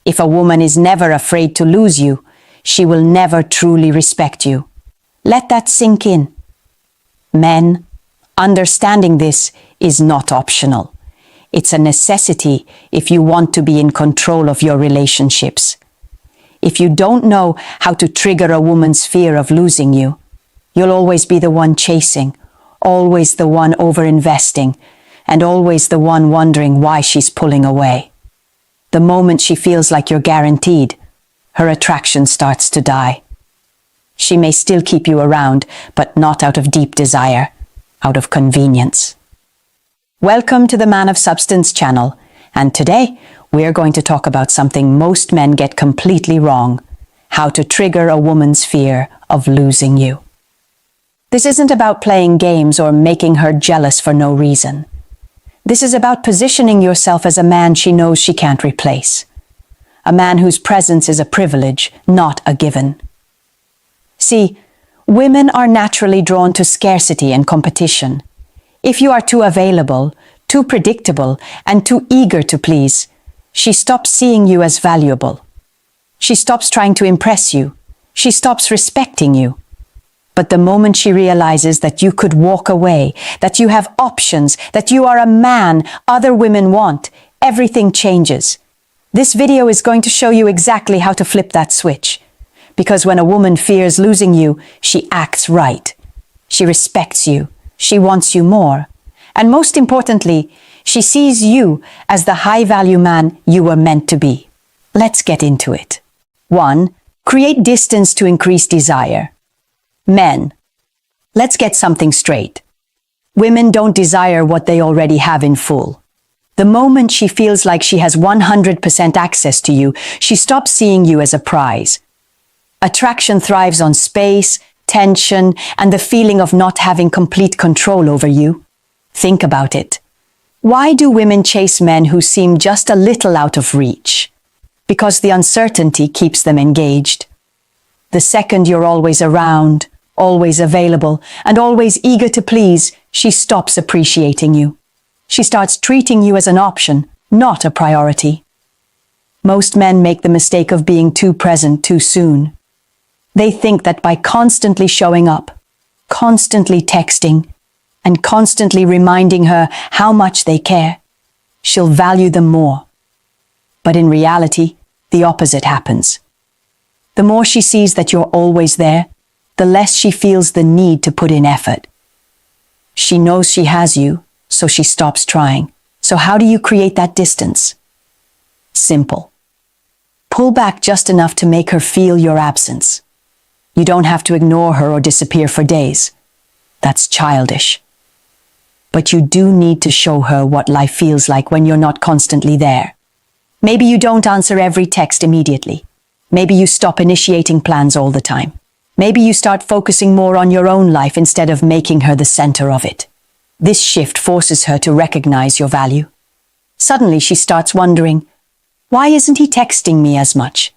If a woman is never afraid to lose you, she will never truly respect you. Let that sink in. Men, understanding this is not optional. It's a necessity if you want to be in control of your relationships. If you don't know how to trigger a woman's fear of losing you, you'll always be the one chasing, always the one over-investing, and always the one wondering why she's pulling away. The moment she feels like you're guaranteed, her attraction starts to die. She may still keep you around, but not out of deep desire, out of convenience. Welcome to the Man of Substance channel, and today we're going to talk about something most men get completely wrong: how to trigger a woman's fear of losing you. This isn't about playing games or making her jealous for no reason. This is about positioning yourself as a man she knows she can't replace. A man whose presence is a privilege, not a given. See, women are naturally drawn to scarcity and competition. If you are too available, too predictable, and too eager to please, she stops seeing you as valuable. She stops trying to impress you. She stops respecting you. But the moment she realizes that you could walk away, that you have options, that you are a man other women want, everything changes. This video is going to show you exactly how to flip that switch. Because when a woman fears losing you, she acts right. She respects you. She wants you more. And most importantly, she sees you as the high-value man you were meant to be. Let's get into it. 1. Create distance to increase desire. Men, let's get something straight. Women don't desire what they already have in full. The moment she feels like she has 100% access to you, she stops seeing you as a prize. Attraction thrives on space, tension, and the feeling of not having complete control over you. Think about it. Why do women chase men who seem just a little out of reach? Because the uncertainty keeps them engaged. The second you're always around, always available, and always eager to please, she stops appreciating you. She starts treating you as an option, not a priority. Most men make the mistake of being too present too soon. They think that by constantly showing up, constantly texting, and constantly reminding her how much they care, she'll value them more. But in reality, the opposite happens. The more she sees that you're always there, the less she feels the need to put in effort. She knows she has you, so she stops trying. So how do you create that distance? Simple. Pull back just enough to make her feel your absence. You don't have to ignore her or disappear for days. That's childish. But you do need to show her what life feels like when you're not constantly there. Maybe you don't answer every text immediately. Maybe you stop initiating plans all the time. Maybe you start focusing more on your own life instead of making her the center of it. This shift forces her to recognize your value. Suddenly she starts wondering, why isn't he texting me as much?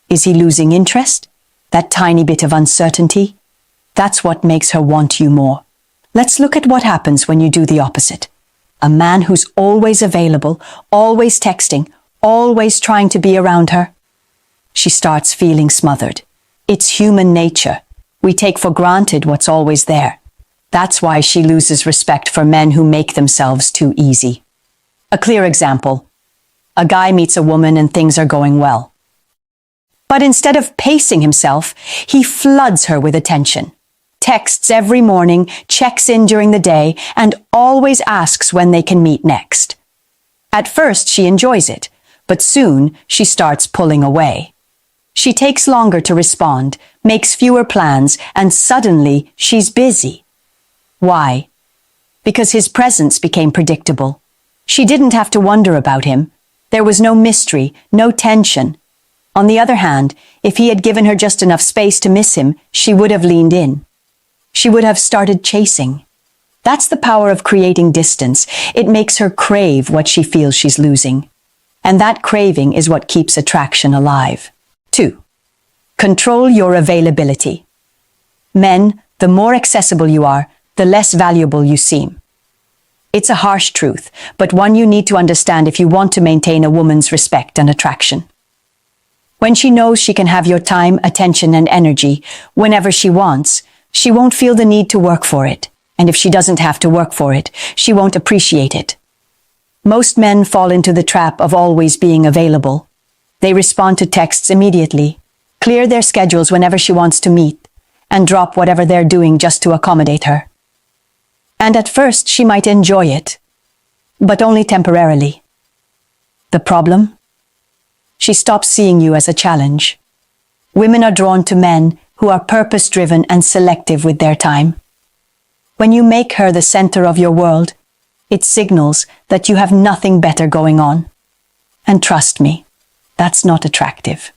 Is he losing interest? That tiny bit of uncertainty? That's what makes her want you more. Let's look at what happens when you do the opposite. A man who's always available, always texting, always trying to be around her. She starts feeling smothered. It's human nature. We take for granted what's always there. That's why she loses respect for men who make themselves too easy. A clear example. A guy meets a woman and things are going well. But instead of pacing himself, he floods her with attention. Texts every morning, checks in during the day, and always asks when they can meet next. At first, she enjoys it, but soon she starts pulling away. She takes longer to respond, makes fewer plans, and suddenly she's busy. Why? Because his presence became predictable. She didn't have to wonder about him. There was no mystery, no tension. On the other hand, if he had given her just enough space to miss him, she would have leaned in. She would have started chasing. That's the power of creating distance. It makes her crave what she feels she's losing. And that craving is what keeps attraction alive. 2. Control your availability. Men, the more accessible you are, the less valuable you seem. It's a harsh truth, but one you need to understand if you want to maintain a woman's respect and attraction. When she knows she can have your time, attention, and energy whenever she wants, she won't feel the need to work for it. And if she doesn't have to work for it, she won't appreciate it. Most men fall into the trap of always being available. They respond to texts immediately, clear their schedules whenever she wants to meet, and drop whatever they're doing just to accommodate her. And at first she might enjoy it, but only temporarily. The problem? She stops seeing you as a challenge. Women are drawn to men who are purpose-driven and selective with their time. When you make her the center of your world, it signals that you have nothing better going on. And trust me, that's not attractive.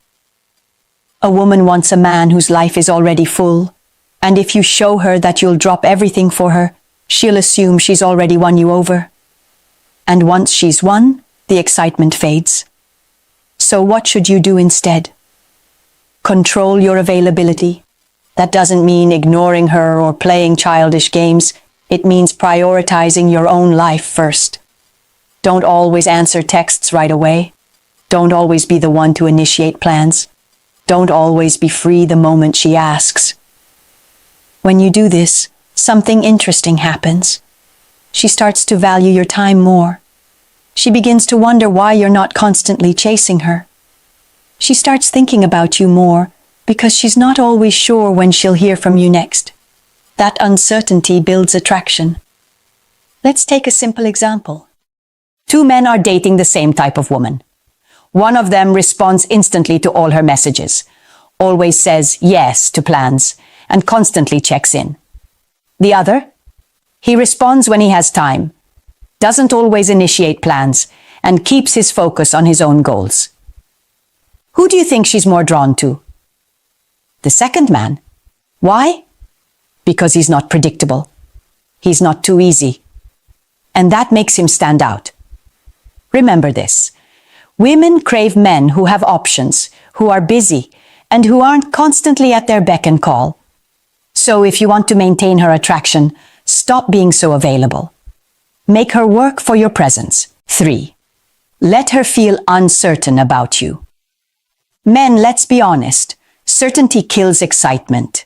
A woman wants a man whose life is already full, and if you show her that you'll drop everything for her, she'll assume she's already won you over. And once she's won, the excitement fades. So what should you do instead? Control your availability. That doesn't mean ignoring her or playing childish games. It means prioritizing your own life first. Don't always answer texts right away. Don't always be the one to initiate plans. Don't always be free the moment she asks. When you do this, something interesting happens. She starts to value your time more. She begins to wonder why you're not constantly chasing her. She starts thinking about you more because she's not always sure when she'll hear from you next. That uncertainty builds attraction. Let's take a simple example. Two men are dating the same type of woman. One of them responds instantly to all her messages, always says yes to plans, and constantly checks in. The other? He responds when he has time, doesn't always initiate plans, and keeps his focus on his own goals. Who do you think she's more drawn to? The second man. Why? Because he's not predictable. He's not too easy. And that makes him stand out. Remember this. Women crave men who have options, who are busy, and who aren't constantly at their beck and call. So if you want to maintain her attraction, stop being so available. Make her work for your presence. 3. Let her feel uncertain about you. Men, let's be honest, certainty kills excitement.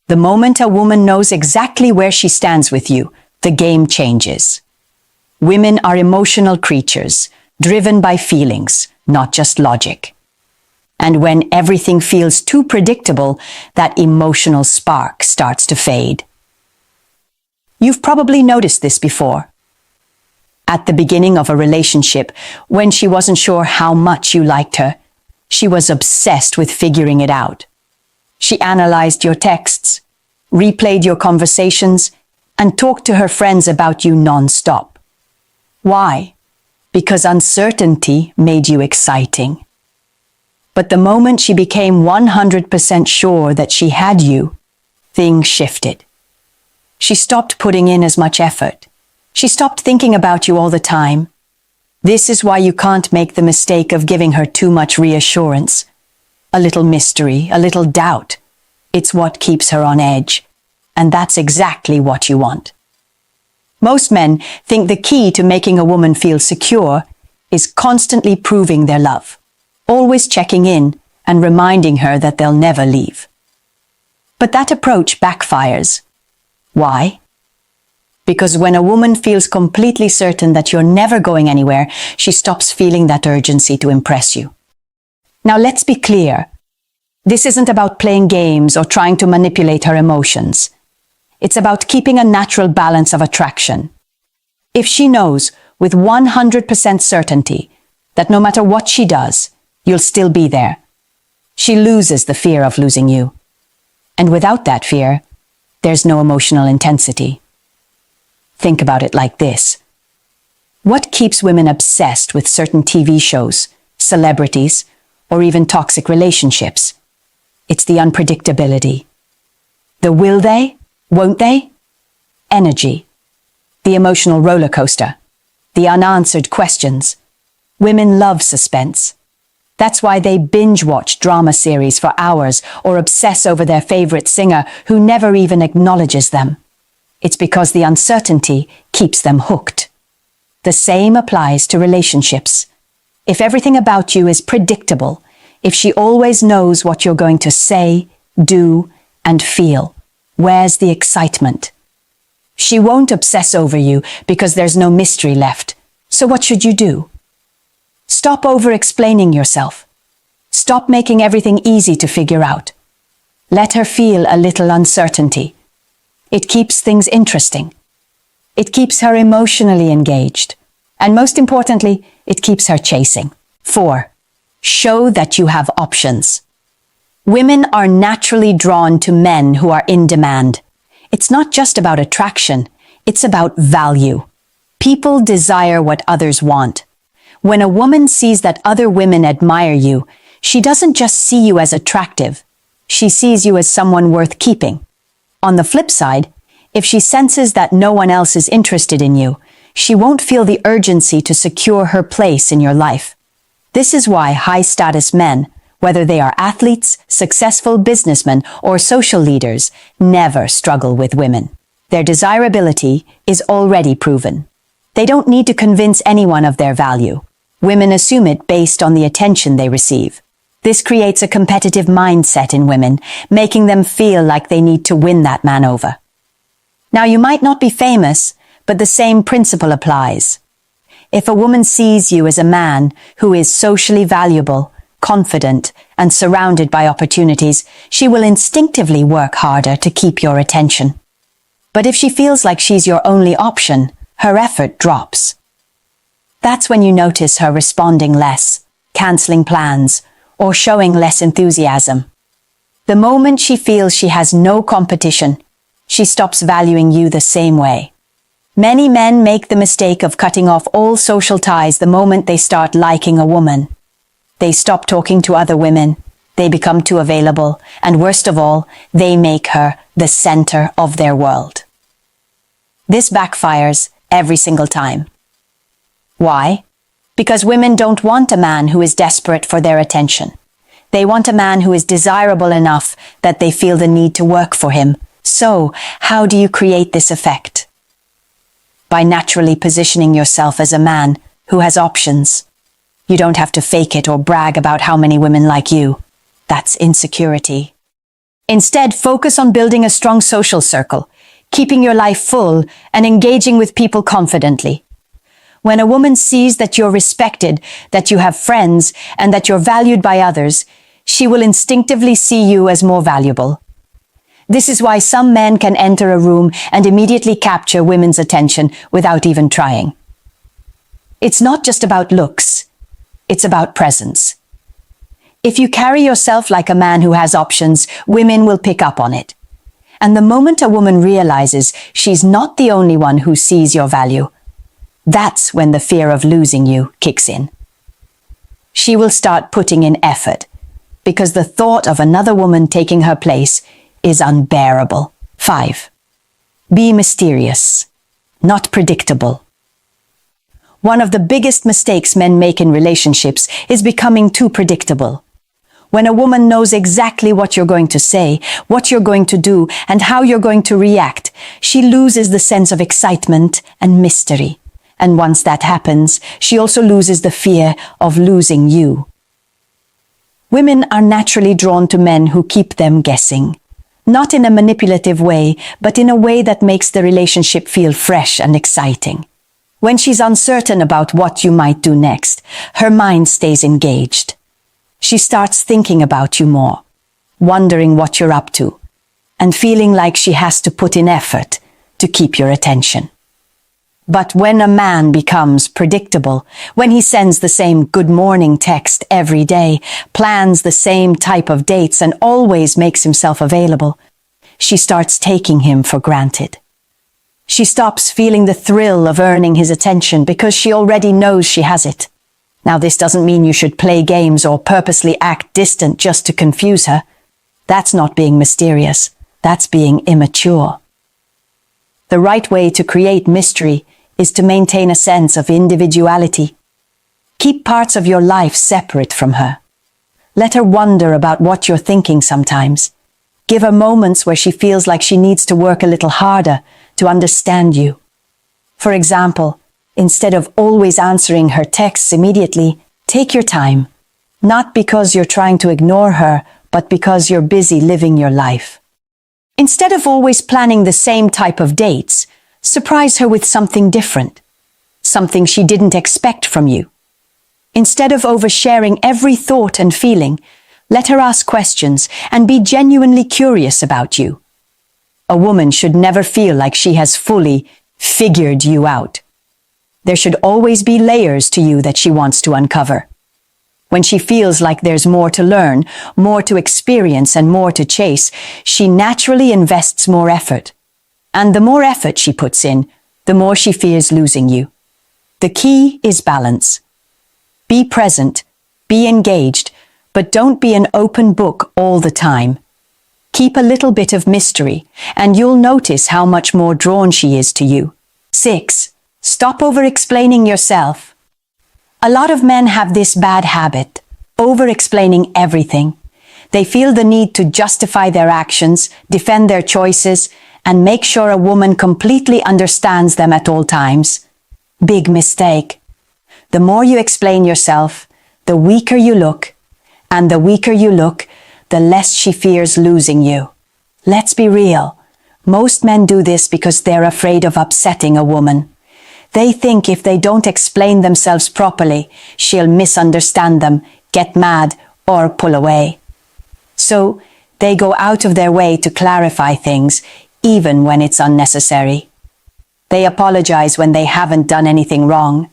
The moment a woman knows exactly where she stands with you, the game changes. Women are emotional creatures, driven by feelings, not just logic. And when everything feels too predictable, that emotional spark starts to fade. You've probably noticed this before. At the beginning of a relationship, when she wasn't sure how much you liked her, she was obsessed with figuring it out. She analyzed your texts, replayed your conversations, and talked to her friends about you non-stop. Why? Because uncertainty made you exciting. But the moment she became 100% sure that she had you, things shifted. She stopped putting in as much effort. She stopped thinking about you all the time. This is why you can't make the mistake of giving her too much reassurance. A little mystery, a little doubt. It's what keeps her on edge. And that's exactly what you want. Most men think the key to making a woman feel secure is constantly proving their love, always checking in and reminding her that they'll never leave. But that approach backfires. Why? Because when a woman feels completely certain that you're never going anywhere, she stops feeling that urgency to impress you. Now let's be clear. This isn't about playing games or trying to manipulate her emotions. It's about keeping a natural balance of attraction. If she knows with 100% certainty that no matter what she does, you'll still be there, she loses the fear of losing you. And without that fear, there's no emotional intensity. Think about it like this. What keeps women obsessed with certain TV shows, celebrities, or even toxic relationships? It's the unpredictability. The will they, won't they? Energy. The emotional roller coaster. The unanswered questions. Women love suspense. That's why they binge-watch drama series for hours or obsess over their favorite singer who never even acknowledges them. It's because the uncertainty keeps them hooked. The same applies to relationships. If everything about you is predictable, If she always knows what you're going to say, do, and feel, where's the excitement? She won't obsess over you because there's no mystery left. So what should you do? Stop over-explaining yourself. Stop making everything easy to figure out. Let her feel a little uncertainty. It keeps things interesting. It keeps her emotionally engaged. And most importantly, it keeps her chasing. 4. Show that you have options. Women are naturally drawn to men who are in demand. It's not just about attraction, it's about value. People desire what others want. When a woman sees that other women admire you, she doesn't just see you as attractive. She sees you as someone worth keeping. On the flip side, if she senses that no one else is interested in you, she won't feel the urgency to secure her place in your life. This is why high-status men, whether they are athletes, successful businessmen, or social leaders, never struggle with women. Their desirability is already proven. They don't need to convince anyone of their value. Women assume it based on the attention they receive. This creates a competitive mindset in women, making them feel like they need to win that man over. Now, you might not be famous, but the same principle applies. If a woman sees you as a man who is socially valuable, confident, and surrounded by opportunities, she will instinctively work harder to keep your attention. But if she feels like she's your only option, her effort drops. That's when you notice her responding less, canceling plans, or showing less enthusiasm. The moment she feels she has no competition, she stops valuing you the same way. Many men make the mistake of cutting off all social ties the moment they start liking a woman. They stop talking to other women, they become too available, and worst of all, they make her the center of their world. This backfires every single time. Why? Because women don't want a man who is desperate for their attention. They want a man who is desirable enough that they feel the need to work for him. So, how do you create this effect? By naturally positioning yourself as a man who has options. You don't have to fake it or brag about how many women like you. That's insecurity. Instead, focus on building a strong social circle, keeping your life full, and engaging with people confidently. When a woman sees that you're respected, that you have friends, and that you're valued by others, she will instinctively see you as more valuable. This is why some men can enter a room and immediately capture women's attention without even trying. It's not just about looks, it's about presence. If you carry yourself like a man who has options, women will pick up on it. And the moment a woman realizes she's not the only one who sees your value, that's when the fear of losing you kicks in. She will start putting in effort, because the thought of another woman taking her place is unbearable. 5. Be mysterious, not predictable. One of the biggest mistakes men make in relationships is becoming too predictable. When a woman knows exactly what you're going to say, what you're going to do, and how you're going to react, she loses the sense of excitement and mystery. And once that happens, she also loses the fear of losing you. Women are naturally drawn to men who keep them guessing. Not in a manipulative way, but in a way that makes the relationship feel fresh and exciting. When she's uncertain about what you might do next, her mind stays engaged. She starts thinking about you more, wondering what you're up to, and feeling like she has to put in effort to keep your attention. But when a man becomes predictable, when he sends the same good morning text every day, plans the same type of dates, and always makes himself available, she starts taking him for granted. She stops feeling the thrill of earning his attention because she already knows she has it. Now, this doesn't mean you should play games or purposely act distant just to confuse her. That's not being mysterious. That's being immature. The right way to create mystery is to maintain a sense of individuality. Keep parts of your life separate from her. Let her wonder about what you're thinking sometimes. Give her moments where she feels like she needs to work a little harder to understand you. For example, instead of always answering her texts immediately, take your time. Not because you're trying to ignore her, but because you're busy living your life. Instead of always planning the same type of dates, surprise her with something different, something she didn't expect from you. Instead of oversharing every thought and feeling, let her ask questions and be genuinely curious about you. A woman should never feel like she has fully figured you out. There should always be layers to you that she wants to uncover. When she feels like there's more to learn, more to experience, and more to chase, she naturally invests more effort. And the more effort she puts in, the more she fears losing you. The key is balance. Be present, be engaged, but don't be an open book all the time. Keep a little bit of mystery, and you'll notice how much more drawn she is to you. 6. Stop over-explaining yourself. A lot of men have this bad habit, over-explaining everything. They feel the need to justify their actions, defend their choices, and make sure a woman completely understands them at all times. Big mistake. The more you explain yourself, the weaker you look, and the weaker you look, the less she fears losing you. Let's be real. Most men do this because they're afraid of upsetting a woman. They think if they don't explain themselves properly, she'll misunderstand them, get mad, or pull away. So, they go out of their way to clarify things, even when it's unnecessary. They apologize when they haven't done anything wrong.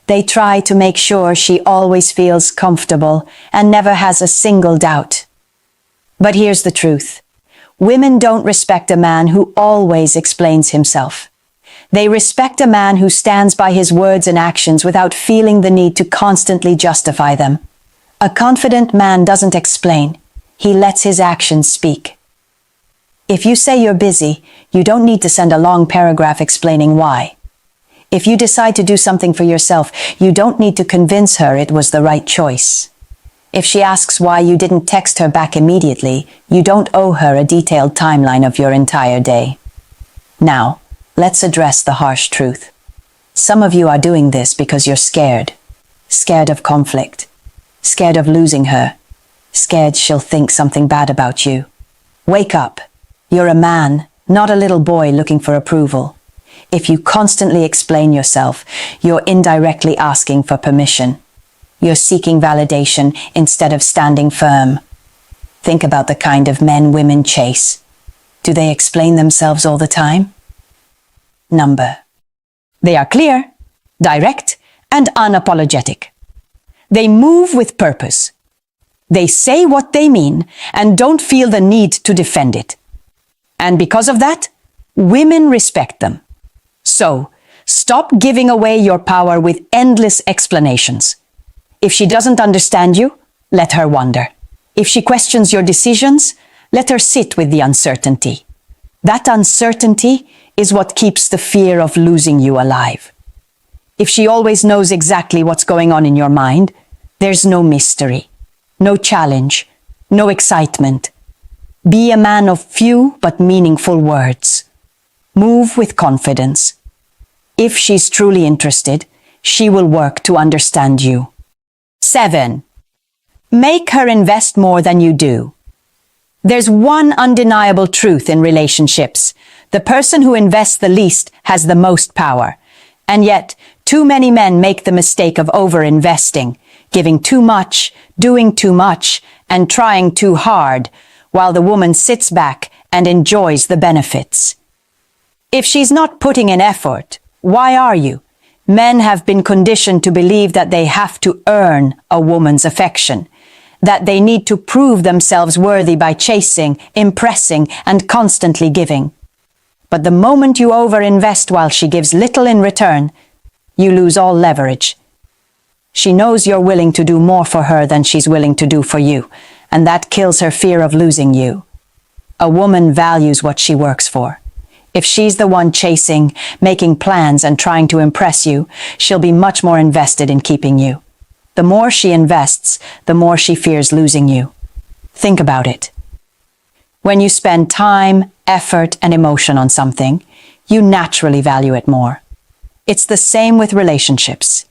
They try to make sure she always feels comfortable and never has a single doubt. But here's the truth. Women don't respect a man who always explains himself. They respect a man who stands by his words and actions without feeling the need to constantly justify them. A confident man doesn't explain. He lets his actions speak. If you say you're busy, you don't need to send a long paragraph explaining why. If you decide to do something for yourself, you don't need to convince her it was the right choice. If she asks why you didn't text her back immediately, you don't owe her a detailed timeline of your entire day. Now, let's address the harsh truth. Some of you are doing this because you're scared. Scared of conflict. Scared of losing her. Scared she'll think something bad about you. Wake up. You're a man, not a little boy looking for approval. If you constantly explain yourself, you're indirectly asking for permission. You're seeking validation instead of standing firm. Think about the kind of men women chase. Do they explain themselves all the time? Number. They are clear, direct, and unapologetic. They move with purpose. They say what they mean and don't feel the need to defend it. And because of that, women respect them. So, stop giving away your power with endless explanations. If she doesn't understand you, let her wonder. If she questions your decisions, let her sit with the uncertainty. That uncertainty is what keeps the fear of losing you alive. If she always knows exactly what's going on in your mind, there's no mystery, no challenge, no excitement. Be a man of few but meaningful words. Move with confidence. If she's truly interested, she will work to understand you. 7. Make her invest more than you do. There's one undeniable truth in relationships. The person who invests the least has the most power. And yet, too many men make the mistake of over-investing, giving too much, doing too much, and trying too hard, while the woman sits back and enjoys the benefits. If she's not putting in effort, why are you? Men have been conditioned to believe that they have to earn a woman's affection, that they need to prove themselves worthy by chasing, impressing, and constantly giving. But the moment you overinvest while she gives little in return, you lose all leverage. She knows you're willing to do more for her than she's willing to do for you, and that kills her fear of losing you. A woman values what she works for. If she's the one chasing, making plans, and trying to impress you, she'll be much more invested in keeping you. The more she invests, the more she fears losing you. Think about it. When you spend time, effort, and emotion on something, you naturally value it more. It's the same with relationships.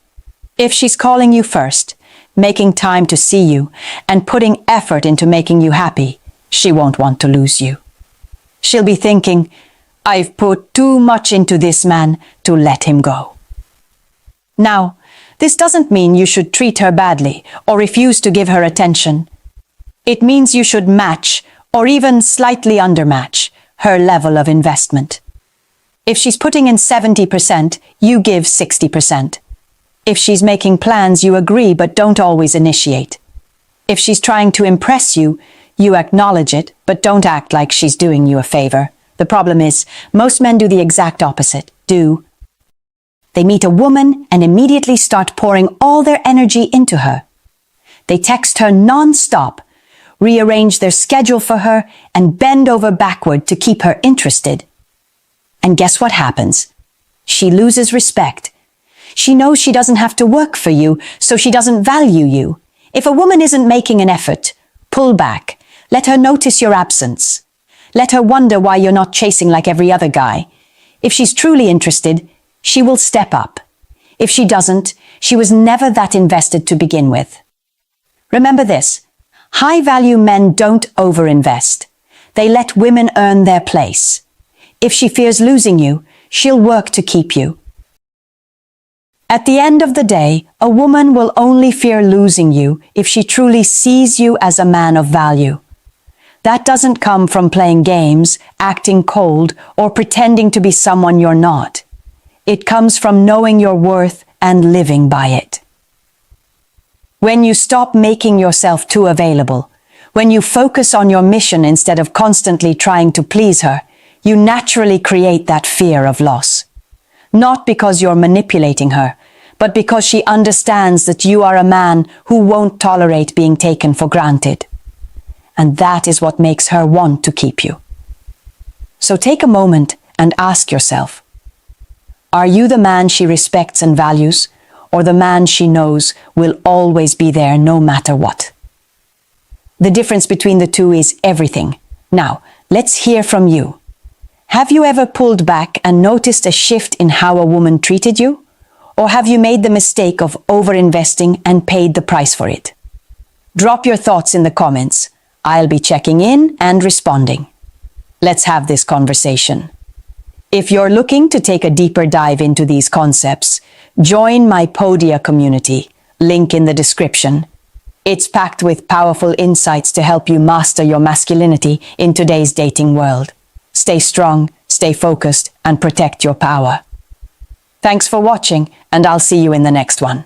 If she's calling you first, making time to see you, and putting effort into making you happy, she won't want to lose you. She'll be thinking, I've put too much into this man to let him go. Now, this doesn't mean you should treat her badly or refuse to give her attention. It means you should match, or even slightly undermatch, her level of investment. If she's putting in 70%, you give 60%. If she's making plans, you agree but don't always initiate. If she's trying to impress you, you acknowledge it but don't act like she's doing you a favor. The problem is, most men do the exact opposite. They meet a woman and immediately start pouring all their energy into her. They text her non-stop, rearrange their schedule for her, and bend over backward to keep her interested. And guess what happens? She loses respect. She knows she doesn't have to work for you, so she doesn't value you. If a woman isn't making an effort, pull back. Let her notice your absence. Let her wonder why you're not chasing like every other guy. If she's truly interested, she will step up. If she doesn't, she was never that invested to begin with. Remember this, high-value men don't overinvest. They let women earn their place. If she fears losing you, she'll work to keep you. At the end of the day, a woman will only fear losing you if she truly sees you as a man of value. That doesn't come from playing games, acting cold, or pretending to be someone you're not. It comes from knowing your worth and living by it. When you stop making yourself too available, when you focus on your mission instead of constantly trying to please her, you naturally create that fear of loss. Not because you're manipulating her, but because she understands that you are a man who won't tolerate being taken for granted. And that is what makes her want to keep you. So take a moment and ask yourself, are you the man she respects and values, or the man she knows will always be there no matter what? The difference between the two is everything. Now, let's hear from you. Have you ever pulled back and noticed a shift in how a woman treated you? Or have you made the mistake of overinvesting and paid the price for it? Drop your thoughts in the comments. I'll be checking in and responding. Let's have this conversation. If you're looking to take a deeper dive into these concepts, join my Podia community, link in the description. It's packed with powerful insights to help you master your masculinity in today's dating world. Stay strong, stay focused, and protect your power. Thanks for watching, and I'll see you in the next one.